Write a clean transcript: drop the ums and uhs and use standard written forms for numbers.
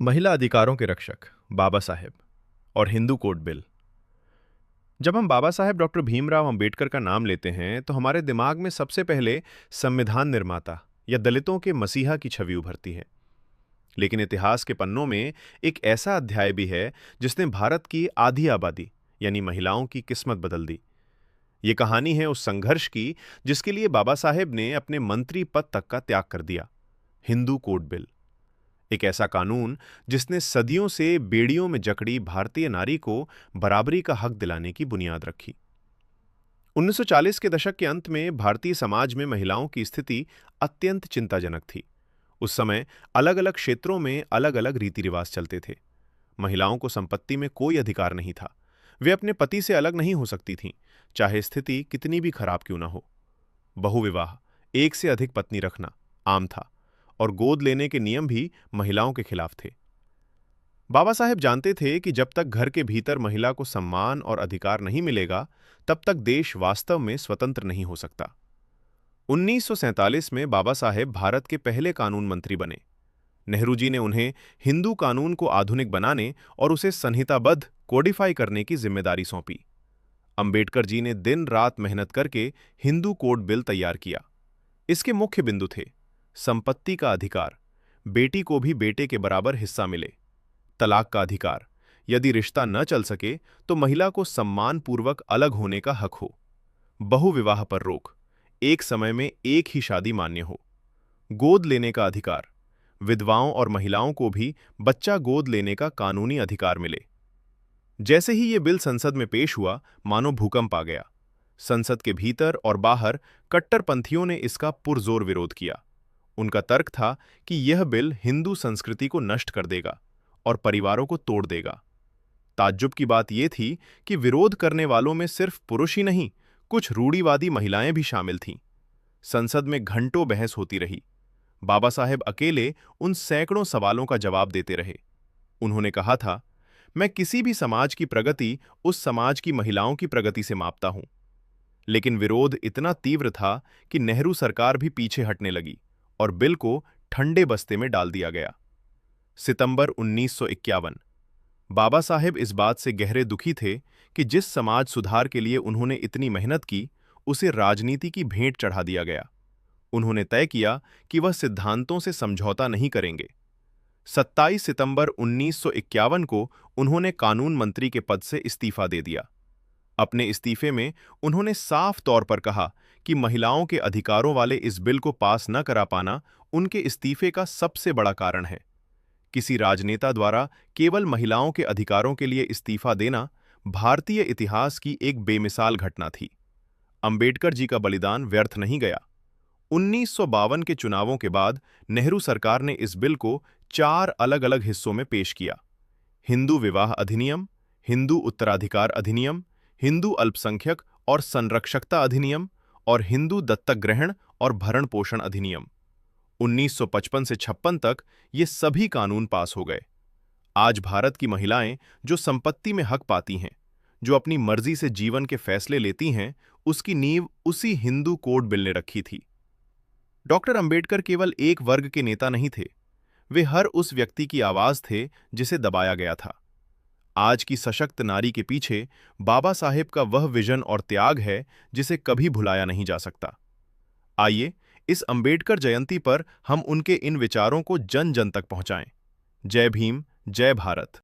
महिला अधिकारों के रक्षक बाबा साहेब और हिंदू कोड बिल। जब हम बाबा साहेब डॉक्टर भीमराव अंबेडकर का नाम लेते हैं तो हमारे दिमाग में सबसे पहले संविधान निर्माता या दलितों के मसीहा की छवि उभरती है। लेकिन इतिहास के पन्नों में एक ऐसा अध्याय भी है जिसने भारत की आधी आबादी यानी महिलाओं की किस्मत बदल दी। ये कहानी है उस संघर्ष की जिसके लिए बाबा साहेब ने अपने मंत्री पद तक का त्याग कर दिया। हिंदू कोड बिल, एक ऐसा कानून जिसने सदियों से बेड़ियों में जकड़ी भारतीय नारी को बराबरी का हक दिलाने की बुनियाद रखी। 1940 के दशक के अंत में भारतीय समाज में महिलाओं की स्थिति अत्यंत चिंताजनक थी। उस समय अलग अलग क्षेत्रों में अलग अलग रीति रिवाज चलते थे। महिलाओं को संपत्ति में कोई अधिकार नहीं था। वे अपने पति से अलग नहीं हो सकती थीं, चाहे स्थिति कितनी भी खराब क्यों ना हो। बहुविवाह, एक से अधिक पत्नी रखना आम था और गोद लेने के नियम भी महिलाओं के खिलाफ थे। बाबा साहेब जानते थे कि जब तक घर के भीतर महिला को सम्मान और अधिकार नहीं मिलेगा, तब तक देश वास्तव में स्वतंत्र नहीं हो सकता। 1947 में बाबा साहेब भारत के पहले कानून मंत्री बने। नेहरू जी ने उन्हें हिंदू कानून को आधुनिक बनाने और उसे संहिताबद्ध कोडिफाई करने की जिम्मेदारी सौंपी। अंबेडकर जी ने दिन रात मेहनत करके हिंदू कोड बिल तैयार किया। इसके मुख्य बिंदु थे संपत्ति का अधिकार, बेटी को भी बेटे के बराबर हिस्सा मिले। तलाक का अधिकार, यदि रिश्ता न चल सके तो महिला को सम्मानपूर्वक अलग होने का हक हो। बहुविवाह पर रोक, एक समय में एक ही शादी मान्य हो। गोद लेने का अधिकार, विधवाओं और महिलाओं को भी बच्चा गोद लेने का कानूनी अधिकार मिले। जैसे ही ये बिल संसद में पेश हुआ, मानो भूकंप आ गया। संसद के भीतर और बाहर कट्टरपंथियों ने इसका पुरजोर विरोध किया। उनका तर्क था कि यह बिल हिंदू संस्कृति को नष्ट कर देगा और परिवारों को तोड़ देगा। ताज्जुब की बात यह थी कि विरोध करने वालों में सिर्फ पुरुष ही नहीं, कुछ रूढ़िवादी महिलाएं भी शामिल थीं। संसद में घंटों बहस होती रही। बाबा साहेब अकेले उन सैकड़ों सवालों का जवाब देते रहे। उन्होंने कहा था, मैं किसी भी समाज की प्रगति उस समाज की महिलाओं की प्रगति से मापता हूं। लेकिन विरोध इतना तीव्र था कि नेहरू सरकार भी पीछे हटने लगी और बिल को ठंडे बस्ते में डाल दिया गया। सितंबर 1951। बाबा साहेब इस बात से गहरे दुखी थे कि जिस समाज सुधार के लिए उन्होंने इतनी मेहनत की, उसे राजनीति की भेंट चढ़ा दिया गया। उन्होंने तय किया कि वह सिद्धांतों से समझौता नहीं करेंगे। 27 सितंबर 1951 को उन्होंने कानून मंत्री के पद से इस्तीफा दे दिया। अपने इस्तीफे में उन्होंने साफ तौर पर कहा कि महिलाओं के अधिकारों वाले इस बिल को पास न करा पाना उनके इस्तीफे का सबसे बड़ा कारण है। किसी राजनेता द्वारा केवल महिलाओं के अधिकारों के लिए इस्तीफा देना भारतीय इतिहास की एक बेमिसाल घटना थी। अंबेडकर जी का बलिदान व्यर्थ नहीं गया। 1952 के चुनावों के बाद नेहरू सरकार ने इस बिल को 4 अलग-अलग हिस्सों में पेश किया। हिंदू विवाह अधिनियम, हिंदू उत्तराधिकार अधिनियम, हिंदू अल्पसंख्यक और संरक्षकता अधिनियम और हिंदू दत्तक ग्रहण और भरण पोषण अधिनियम। 1955 से 56 तक ये सभी कानून पास हो गए। आज भारत की महिलाएं जो संपत्ति में हक पाती हैं, जो अपनी मर्जी से जीवन के फैसले लेती हैं, उसकी नींव उसी हिंदू कोड बिल ने रखी थी। डॉक्टर अंबेडकर केवल एक वर्ग के नेता नहीं थे, वे हर उस व्यक्ति की आवाज थे जिसे दबाया गया था। आज की सशक्त नारी के पीछे बाबा साहेब का वह विजन और त्याग है जिसे कभी भुलाया नहीं जा सकता। आइए इस अंबेडकर जयंती पर हम उनके इन विचारों को जन जन तक पहुंचाएं। जय भीम, जय भारत।